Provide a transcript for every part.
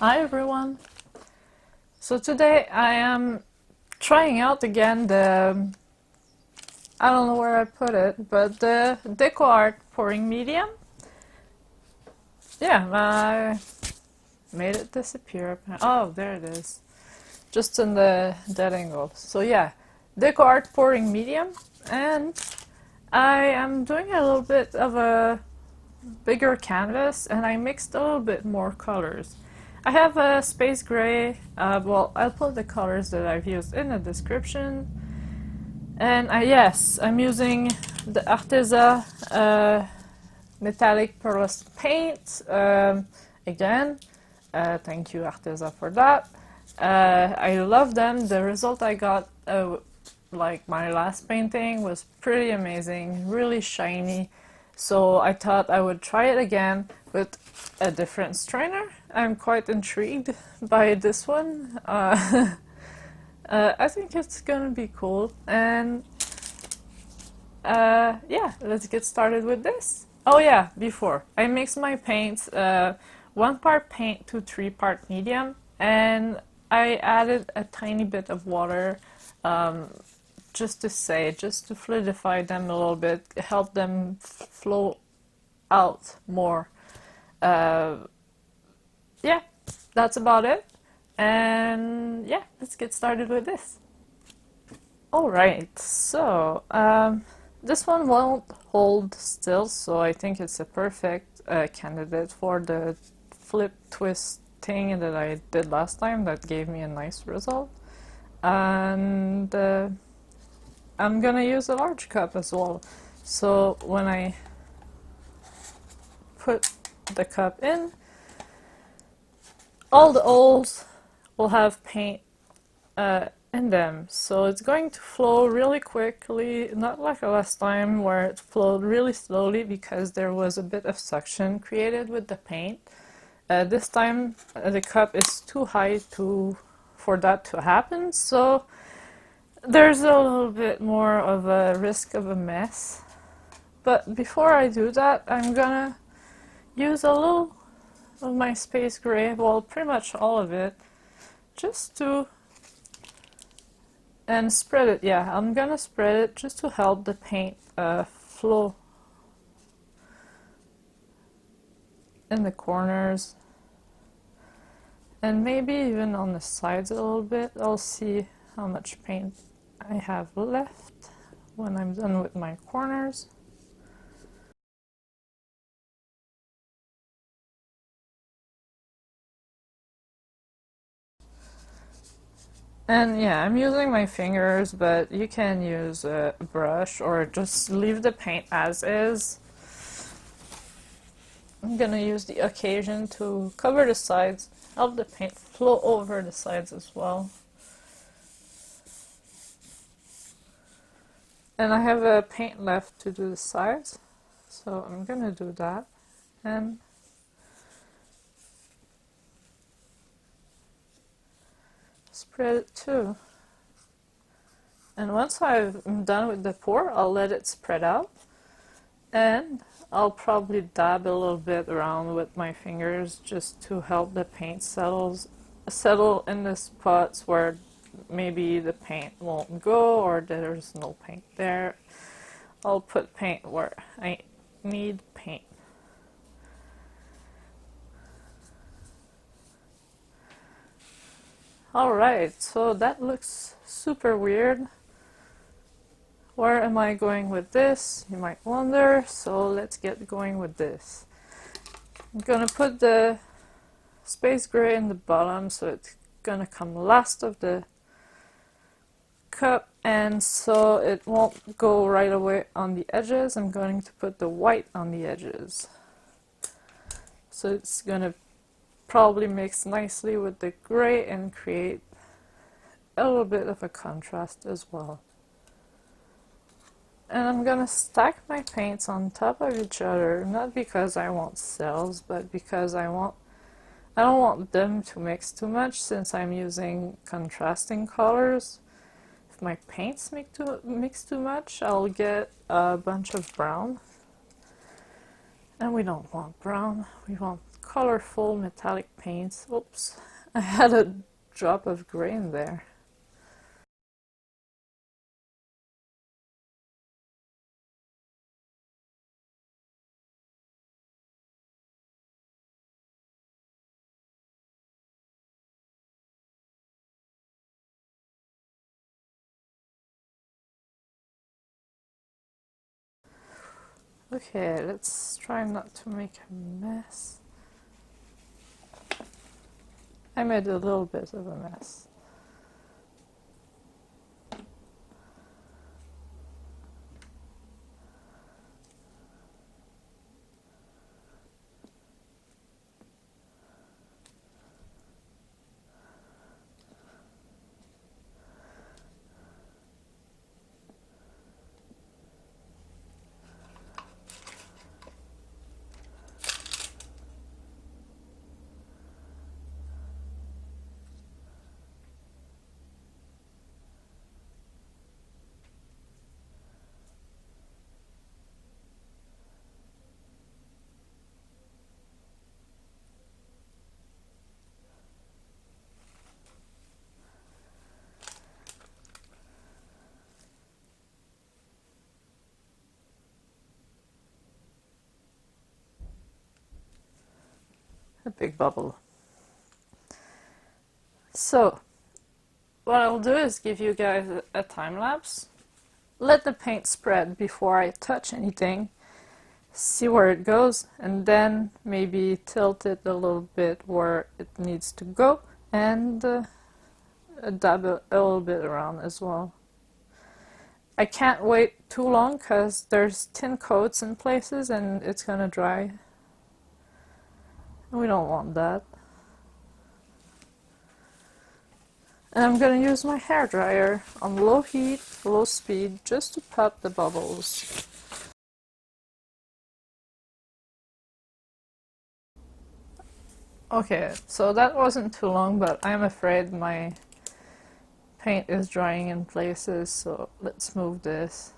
Hi everyone! So today I am trying out again I don't know where I put it, but the DecoArt pouring medium. Yeah, I made it disappear. Oh, there it is. Just in the dead angle. So yeah, DecoArt pouring medium, and I am doing a little bit of a bigger canvas, and I mixed a little bit more colors. I have a space gray, well, I'll put the colors that I've used in the description. And yes, I'm using the Arteza metallic pearlescent paint again. Thank you Arteza for that. I love them. The result I got, like my last painting, was pretty amazing, really shiny. So I thought I would try it again with a different strainer. I'm quite intrigued by this one. I think it's gonna be cool, and yeah, let's get started with this. Oh yeah, before I mix my paints, 1 part paint to 3 part medium, and I added a tiny bit of water, just to fluidify them a little bit, help them flow out more. Yeah, that's about it. And yeah, let's get started with this. Alright, so this one won't hold still, so I think it's a perfect candidate for the flip twist thing that I did last time that gave me a nice result. And I'm gonna use a large cup as well. So when I put the cup in, all the holes will have paint in them, so it's going to flow really quickly, not like last time where it flowed really slowly because there was a bit of suction created with the paint. This time the cup is too high for that to happen, so there's a little bit more of a risk of a mess. But before I do that, I'm gonna use a little of my space gray, well, pretty much all of it, just to and spread it. Yeah, I'm gonna spread it just to help the paint flow in the corners and maybe even on the sides a little bit. I'll see how much paint I have left when I'm done with my corners. And yeah, I'm using my fingers, but you can use a brush or just leave the paint as is. I'm gonna use the occasion to cover the sides, help the paint flow over the sides as well. And I have a paint left to do the sides, so I'm gonna do that. And spread it too. And once I'm done with the pour, I'll let it spread out, and I'll probably dab a little bit around with my fingers just to help the paint settle in the spots where maybe the paint won't go or there's no paint there. I'll put paint where I need paint. Alright, so that looks super weird. Where am I going with this? You might wonder, so let's get going with this. I'm gonna put the space gray in the bottom, so it's gonna come last of the cup, and so it won't go right away on the edges. I'm going to put the white on the edges. So it's gonna probably mix nicely with the gray and create a little bit of a contrast as well. And I'm gonna stack my paints on top of each other, not because I want cells, but because I don't want them to mix too much since I'm using contrasting colors. If my paints mix too much, I'll get a bunch of brown. And we don't want brown, we want colorful metallic paints. Oops, I had a drop of gray in there. Okay, let's try not to make a mess. I made a little bit of a mess. A big bubble. So, what I'll do is give you guys a time lapse. Let the paint spread before I touch anything. See where it goes, and then maybe tilt it a little bit where it needs to go, and dab it a little bit around as well. I can't wait too long because there's thin coats in places and it's gonna dry. We don't want that. And I'm gonna use my hairdryer on low heat, low speed, just to pop the bubbles. Okay, so that wasn't too long, but I'm afraid my paint is drying in places, so let's move this.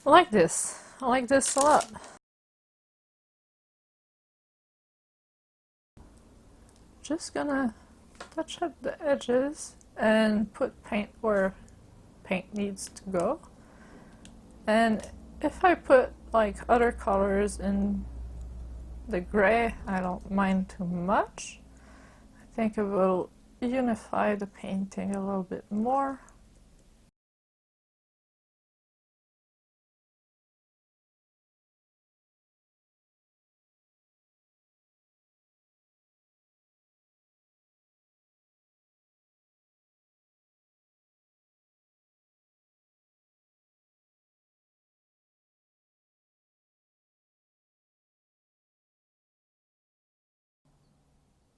I like this. I like this a lot. Just gonna touch up the edges and put paint where paint needs to go. And if I put like other colors in the gray, I don't mind too much. I think it will unify the painting a little bit more.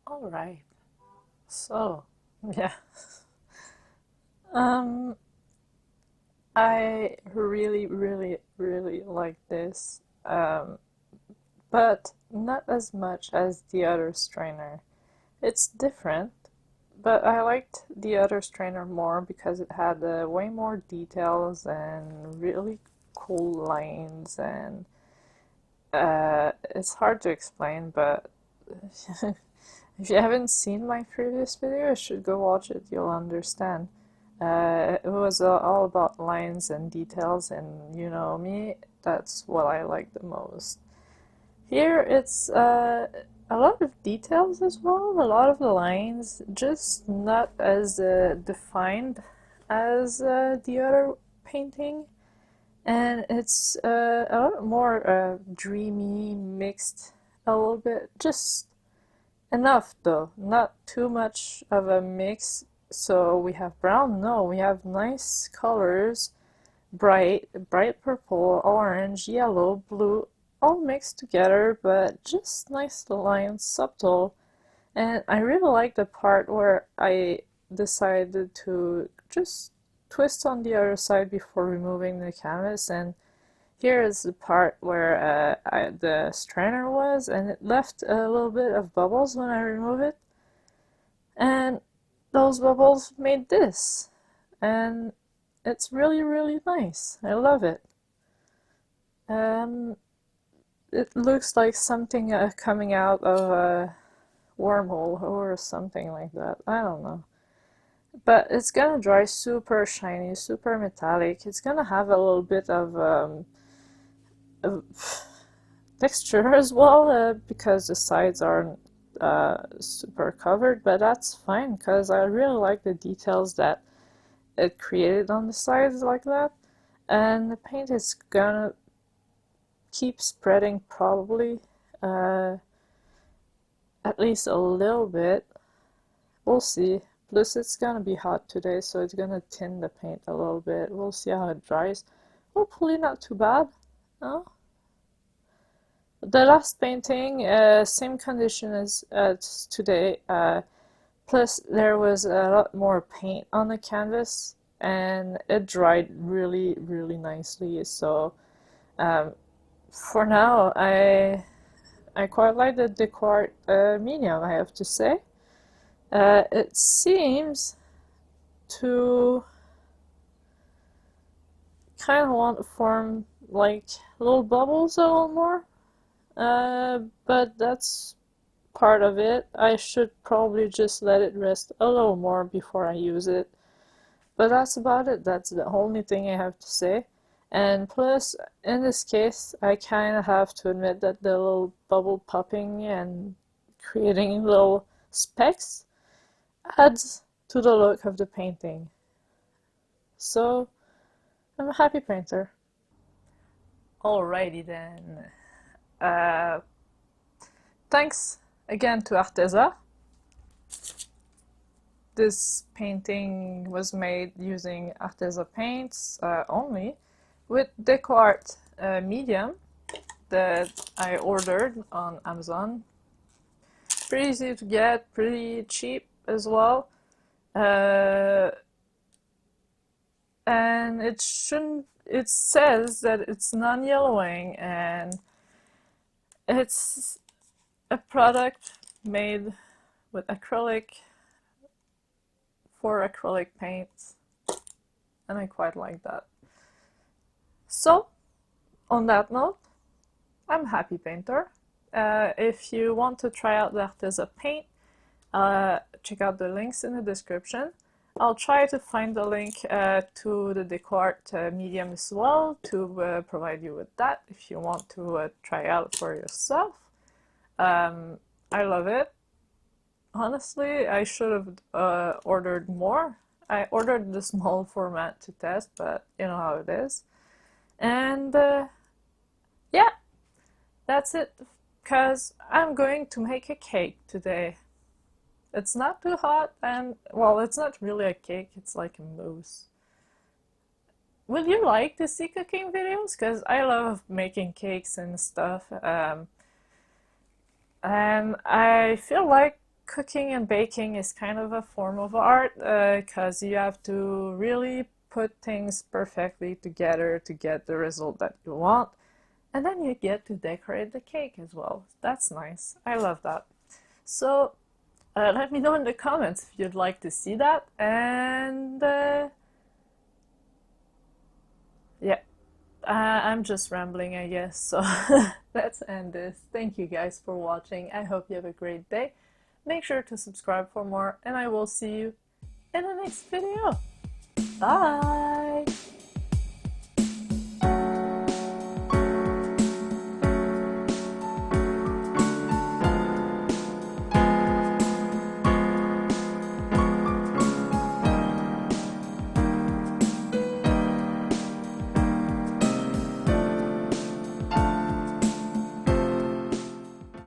All right. So, yeah. I really, really, really like this, but not as much as the other strainer. It's different, but I liked the other strainer more because it had way more details and really cool lines, and it's hard to explain, but if you haven't seen my previous video, you should go watch it, you'll understand. It was all about lines and details, and you know me, that's what I like the most. Here it's a lot of details as well, a lot of lines, just not as defined as the other painting, and it's a lot more dreamy, mixed a little bit, just enough though, not too much of a mix. So we have brown, no, we have nice colors, bright purple, orange, yellow, blue, all mixed together, but just nice lines, subtle. And I really like the part where I decided to just twist on the other side before removing the canvas, and here is the part where the strainer was, and it left a little bit of bubbles when I remove it, and those bubbles made this, and it's really, really nice. I love it. It looks like something coming out of a wormhole or something like that. I don't know. But it's gonna dry super shiny, super metallic. It's gonna have a little bit of texture as well, because the sides aren't super covered, but that's fine because I really like the details that it created on the sides like that. And the paint is gonna keep spreading probably, at least a little bit. We'll see. Plus it's gonna be hot today, so it's gonna thin the paint a little bit. We'll see how it dries. Hopefully not too bad. No? The last painting, same condition as today, plus there was a lot more paint on the canvas, and it dried really, really nicely. So for now, I quite like the DecoArt medium, I have to say. It seems to kind of want to form like little bubbles a little more, but that's part of it. I should probably just let it rest a little more before I use it. But that's about it. That's the only thing I have to say. And plus, in this case, I kind of have to admit that the little bubble popping and creating little specks adds to the look of the painting. So, I'm a happy painter. Alrighty then. Thanks again to Arteza. This painting was made using Arteza paints only, with DecoArt medium that I ordered on Amazon. Pretty easy to get, pretty cheap as well. And it says that it's non-yellowing, and it's a product made with acrylic for acrylic paints, and I quite like that. So, on that note, I'm a happy painter. If you want to try out the Arteza paint, check out the links in the description. I'll try to find the link to the DecoArt medium as well to provide you with that if you want to try out for yourself. I love it. Honestly, I should have ordered more. I ordered the small format to test, but you know how it is. And yeah, that's it, because I'm going to make a cake today. It's not too hot, and well, it's not really a cake, it's like a mousse. Would you like to see cooking videos? Because I love making cakes and stuff. And I feel like cooking and baking is kind of a form of art, because you have to really put things perfectly together to get the result that you want. And then you get to decorate the cake as well. That's nice. I love that. So let me know in the comments if you'd like to see that. And yeah, I'm just rambling, I guess. So let's end this. Thank you guys for watching. I hope you have a great day. Make sure to subscribe for more, and I will see you in the next video. Bye!